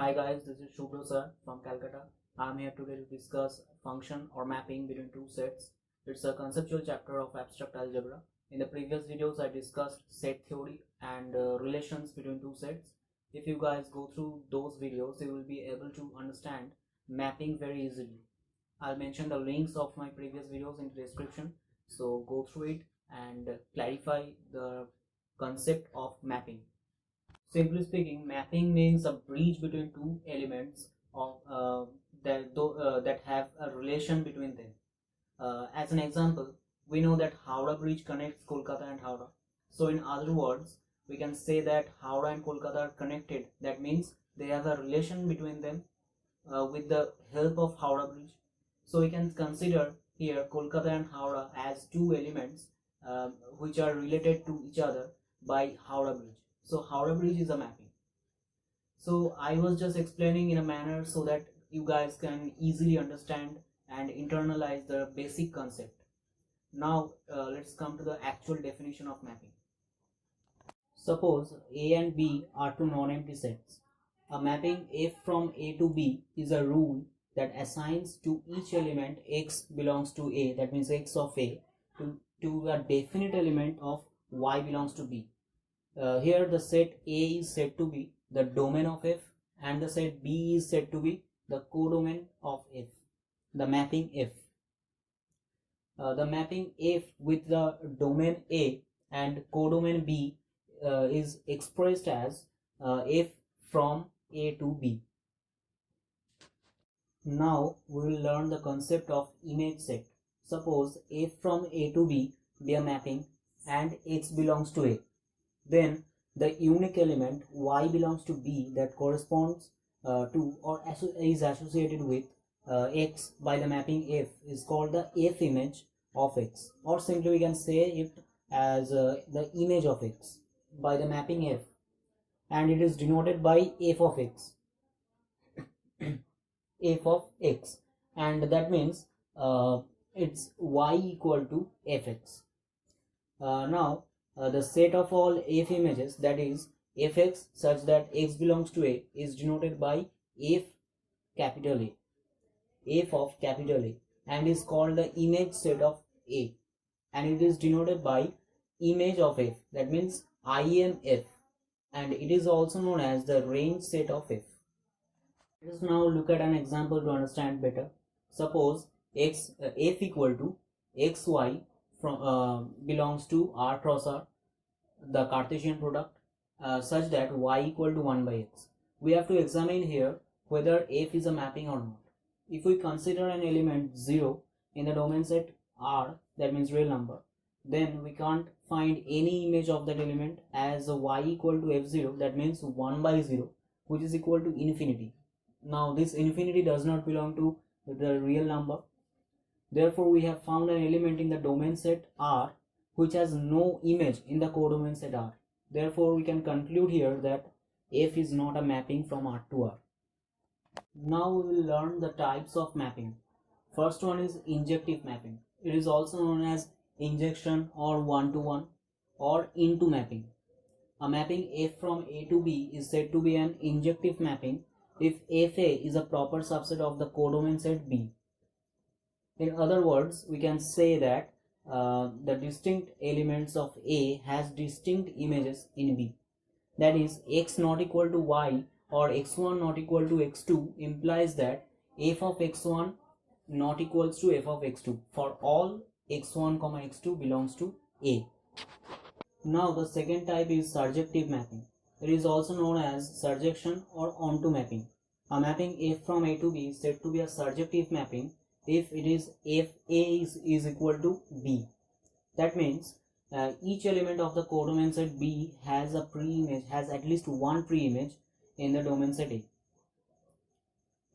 Hi guys, this is Shubhro sir from Calcutta. I'm here today to discuss function or mapping between two sets. It's a conceptual chapter of abstract algebra. In the previous videos, I discussed set theory and relations between two sets. If you guys go through those videos, you will be able to understand mapping very easily. I'll mention the links of my previous videos in the description. So go through it and clarify the concept of mapping. Simply speaking, mapping means a bridge between two elements of that have a relation between them. As an example, we know that Howrah Bridge connects Kolkata and Howrah. So, in other words, we can say that Howrah and Kolkata are connected. That means they have a relation between them with the help of Howrah Bridge. So, we can consider here Kolkata and Howrah as two elements which are related to each other by Howrah Bridge. So Howrah Bridge is a mapping. So I was just explaining in a manner so that you guys can easily understand and internalize the basic concept. Now let's come to the actual definition of mapping. Suppose A and B are two non-empty sets. A mapping F from A to B is a rule that assigns to each element X belongs to A, that means X of A, to a definite element of Y belongs to B. Here the set A is said to be the domain of F and the set B is said to be the codomain of F, the mapping F. The mapping F with the domain A and codomain B is expressed as F from A to B. Now we will learn the concept of image set. Suppose F from A to B be a mapping and X belongs to A. Then the unique element Y belongs to B that corresponds to or is associated with X by the mapping F is called the F image of X, or simply we can say it as the image of X by the mapping F, and it is denoted by F of X. F of X, and that means it's Y equal to Fx. Now the set of all F images, that is Fx such that X belongs to A, is denoted by F capital A, F of capital A, and is called the image set of A, and it is denoted by image of F, that means IMF, and it is also known as the range set of F. Let us now look at an example to understand better. Suppose F equal to xy from belongs to R cross R, the Cartesian product, such that y equal to 1 by x. We have to examine here whether F is a mapping or not. If we consider an element 0 in the domain set R, that means real number, then we can't find any image of that element as y equal to f0, that means 1 by 0, which is equal to infinity. Now this infinity does not belong to the real number. Therefore we have found an element in the domain set R which has no image in the codomain set R. Therefore we can conclude here that F is not a mapping from R to R. Now we will learn the types of mapping. First one is injective mapping. It is also known as injection or one-to-one or into mapping. A mapping F from A to B is said to be an injective mapping if FA is a proper subset of the codomain set B. In other words, we can say that the distinct elements of A has distinct images in B. That is, x not equal to y or x1 not equal to x2 implies that f of x1 not equals to f of x2 for all x1 comma x2 belongs to A. Now the second type is surjective mapping. It is also known as surjection or onto mapping. A mapping F from A to B is said to be a surjective mapping if it is if A is equal to B. That means each element of the codomain set B has a pre-image, has at least one pre-image in the domain set A.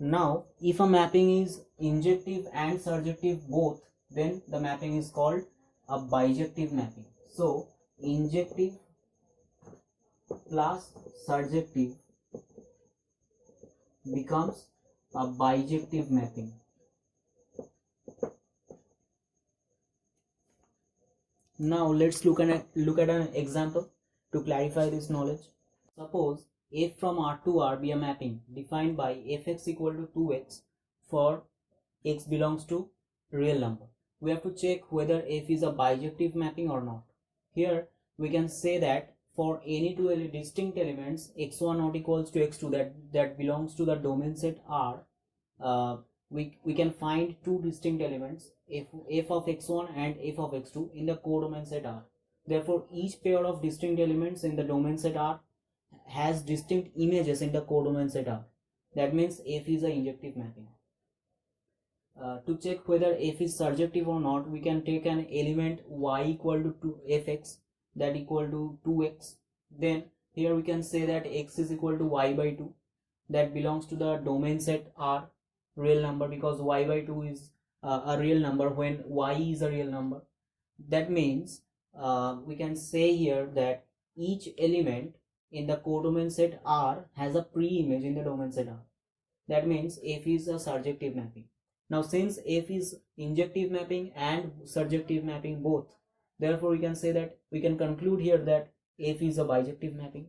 Now if a mapping is injective and surjective both, then the mapping is called a bijective mapping. So injective plus surjective becomes a bijective mapping. Now let's look at an example to clarify this knowledge. Suppose f from R to R be a mapping defined by fx equal to 2x for x belongs to real number. We have to check whether f is a bijective mapping or not. Here we can say that for any two distinct elements x1 not equals to x2 that belongs to the domain set R, we can find two distinct elements f of x1 and f of x2 in the codomain set R. Therefore each pair of distinct elements in the domain set R has distinct images in the codomain set R. That means f is a injective mapping. To check whether f is surjective or not, we can take an element y equal to fx that equal to 2x. Then here we can say that x is equal to y by 2 that belongs to the domain set R, real number, because y by 2 is a real number when y is a real number. That means we can say here that each element in the codomain set R has a pre-image in the domain set R. That means f is a surjective mapping. Now since f is injective mapping and surjective mapping both, therefore we can say that we can conclude here that f is a bijective mapping.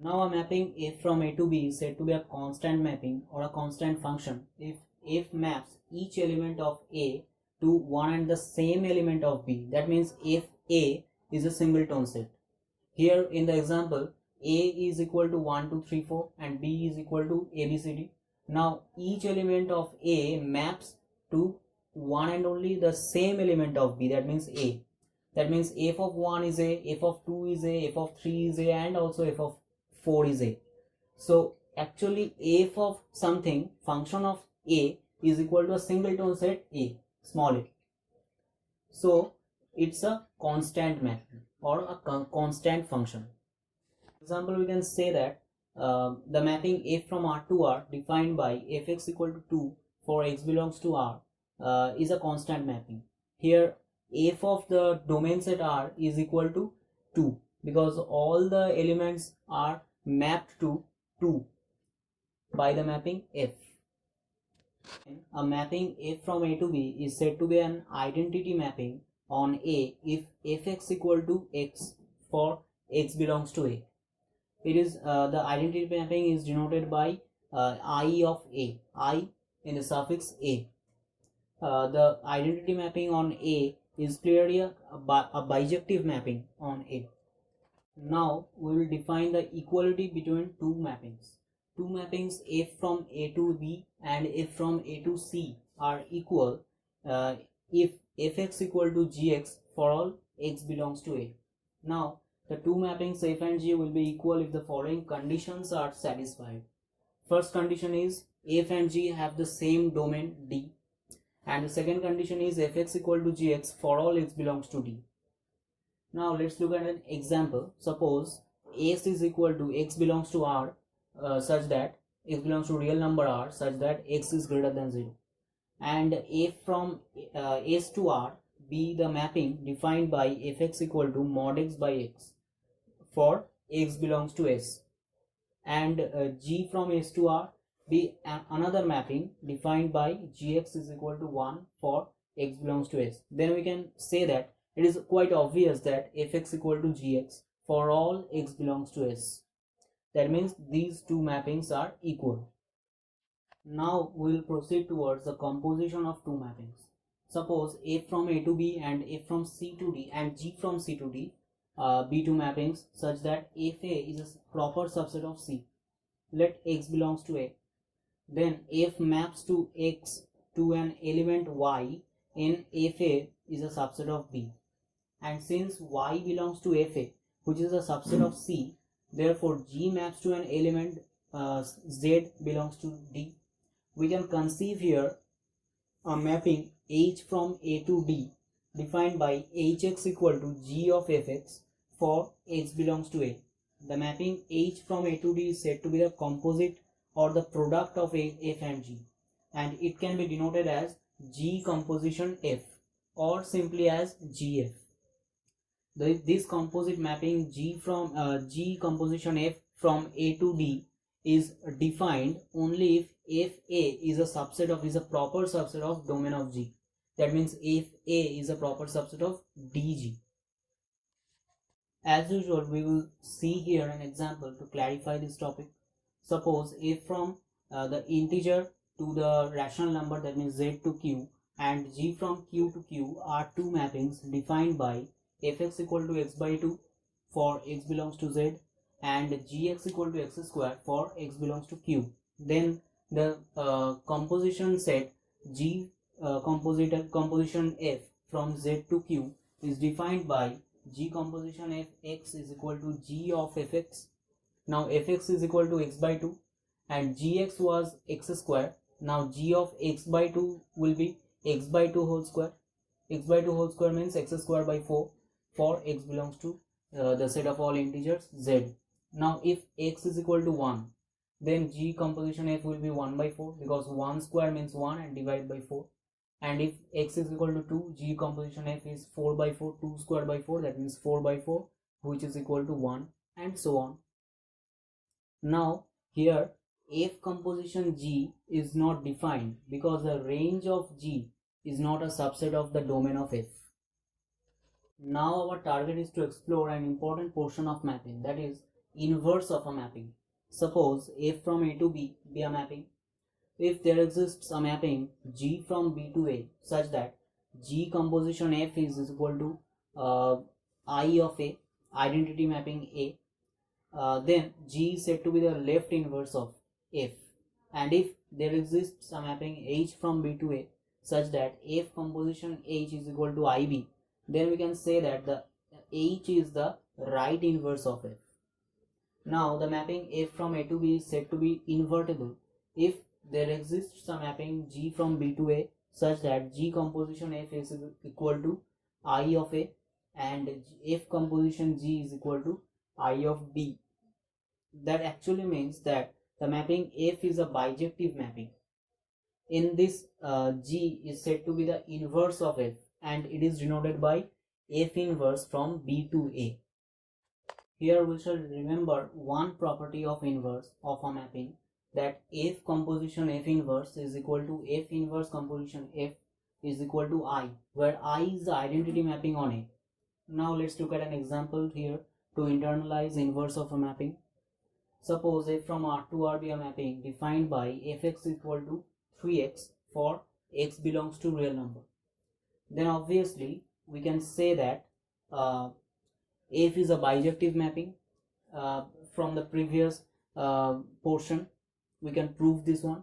Now a mapping f from a to b is said to be a constant mapping or a constant function if f maps each element of a to one and the same element of b. That means if a is a singleton set. Here in the example, a is equal to 1 2 3 4 and b is equal to abcd. Now each element of a maps to one and only the same element of b, that means a. That means f of 1 is a, f of 2 is a, f of 3 is a, and also f of 4 is a. So actually f of something, function of a, is equal to a singleton set a, small a. So it's a constant mapping or a constant function. For example, we can say that the mapping f from R to R defined by fx equal to 2 for x belongs to R is a constant mapping. Here f of the domain set R is equal to 2 because all the elements are mapped to 2 by the mapping f. A mapping f from a to b is said to be an identity mapping on a if fx equal to x for x belongs to a. It is the identity mapping is denoted by I of a, I in the suffix a. The identity mapping on a is clearly a bijective mapping on a. Now we will define the equality between two mappings. Two mappings f from a to b and f from a to c are equal if fx equal to gx for all x belongs to a. Now the two mappings f and g will be equal if the following conditions are satisfied. First condition is f and g have the same domain D, and the second condition is fx equal to gx for all x belongs to D. Now let's look at an example. Suppose s is equal to x belongs to R such that x belongs to real number R such that x is greater than 0, and f from s to R be the mapping defined by fx equal to mod x by x for x belongs to s, and g from s to R be another mapping defined by gx is equal to 1 for x belongs to s. Then we can say that it is quite obvious that fx equal to gx for all x belongs to s. That means these two mappings are equal. Now we will proceed towards the composition of two mappings. Suppose f from a to b and f from c to d and g from c to d be two mappings such that f a is a proper subset of c. Let x belongs to a. Then f maps to x to an element y in f a is a subset of b. And since y belongs to f a, which is a subset of c, therefore g maps to an element z belongs to d. We can conceive here a mapping h from a to d defined by hx equal to g of fx for x belongs to a. The mapping h from a to d is said to be the composite or the product of f and g, and it can be denoted as g composition f or simply as gf. This composite mapping g composition f from a to d is defined only if a is a proper subset of domain of g. That means if a is a proper subset of dg. As usual, we will see here an example to clarify this topic. Suppose if from the integer to the rational number, that means z to q, and g from q to q are two mappings defined by fx equal to x by 2 for x belongs to z and gx equal to x square for x belongs to q. Then the composition set G composition f from z to q is defined by G composition f x is equal to g of fx. Now fx is equal to x by 2 and gx was x square. Now g of x by 2 will be x by 2 whole square. X by 2 whole square means x square by 4 for x belongs to the set of all integers z. Now if x is equal to 1, then g composition f will be 1 by 4 because 1 square means 1 and divide by 4. And if x is equal to 2, g composition f is 4 by 4, 2 square by 4, that means 4 by 4, which is equal to 1, and so on. Now here f composition g is not defined because the range of g is not a subset of the domain of f. Now our target is to explore an important portion of mapping, that is inverse of a mapping. Suppose f from a to b be a mapping. If there exists a mapping G from B to A such that G composition F is equal to I of A, identity mapping A, then G is said to be the left inverse of F. And if there exists a mapping H from B to A such that F composition H is equal to IB, then we can say that the H is the right inverse of F. Now the mapping F from A to B is said to be invertible if there exists a mapping G from B to A such that G composition F is equal to I of A and F composition G is equal to I of B. That actually means that the mapping F is a bijective mapping. In this, G is said to be the inverse of F and it is denoted by F inverse from B to A. Here we shall remember one property of inverse of a mapping, that F composition F inverse is equal to F inverse composition F is equal to I, where I is the identity mapping on A. Now let's look at an example here to internalize inverse of a mapping. Suppose F from R to R be a mapping defined by Fx equal to 3x for x belongs to real number. Then obviously we can say that F is a bijective mapping. From the previous portion we can prove this one.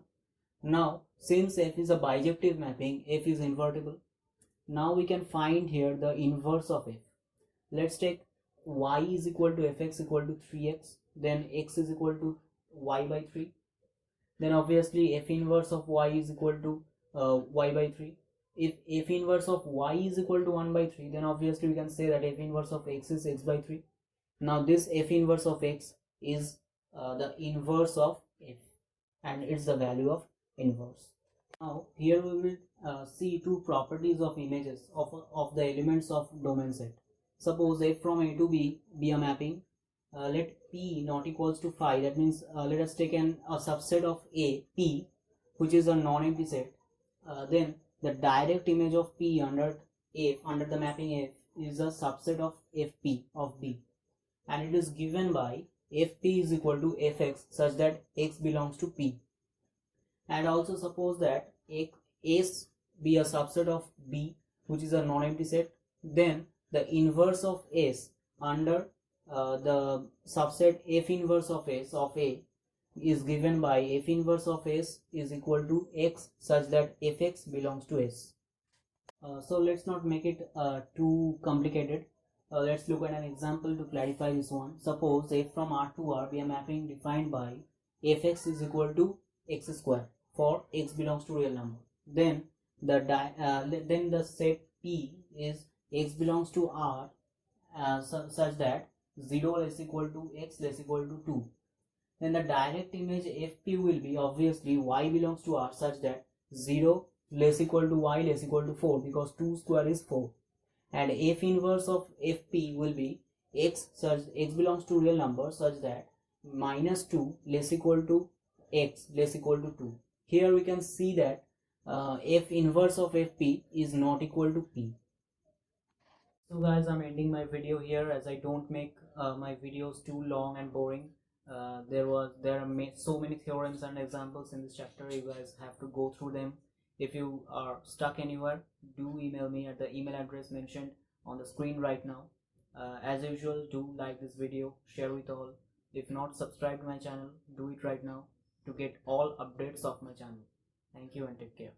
Now since F is a bijective mapping, F is invertible. Now we can find here the inverse of F. Let's take y is equal to fx equal to 3x, then x is equal to y by 3. Then obviously F inverse of y is equal to y by 3. If F inverse of y is equal to 1 by 3, then obviously we can say that F inverse of x is x by 3. Now this F inverse of x is the inverse of F and it's the value of inverse. Now here we will see two properties of images of the elements of domain set. Suppose F from A to B be a mapping. Let P not equals to phi, that means let us take a subset of A, P, which is a non-empty set. Then the direct image of P under F, under the mapping F, is a subset of Fp of B, and it is given by Fp is equal to Fx such that x belongs to P. And also suppose that S be a subset of B, which is a non-empty set, then the inverse of S under the subset F inverse of S of A is given by F inverse of S is equal to X such that Fx belongs to S. So let's not make it too complicated. Let's look at an example to clarify this one. Suppose F from R to R be a mapping defined by Fx is equal to x square for x belongs to real number. Then the set P is x belongs to R such that 0 less equal to x less equal to 2. Then the direct image Fp will be obviously y belongs to R such that 0 less equal to y less equal to 4, because 2 square is 4. And F inverse of Fp will be x belongs to real number such that minus 2 less equal to x less equal to 2. Here we can see that F inverse of Fp is not equal to P. So guys, I'm ending my video here, as I don't make my videos too long and boring. There are so many theorems and examples in this chapter. You guys have to go through them. If you are stuck anywhere, do email me at the email address mentioned on the screen right now. As usual, do like this video, share with all. If not subscribed to my channel, do it right now to get all updates of my channel. Thank you and take care.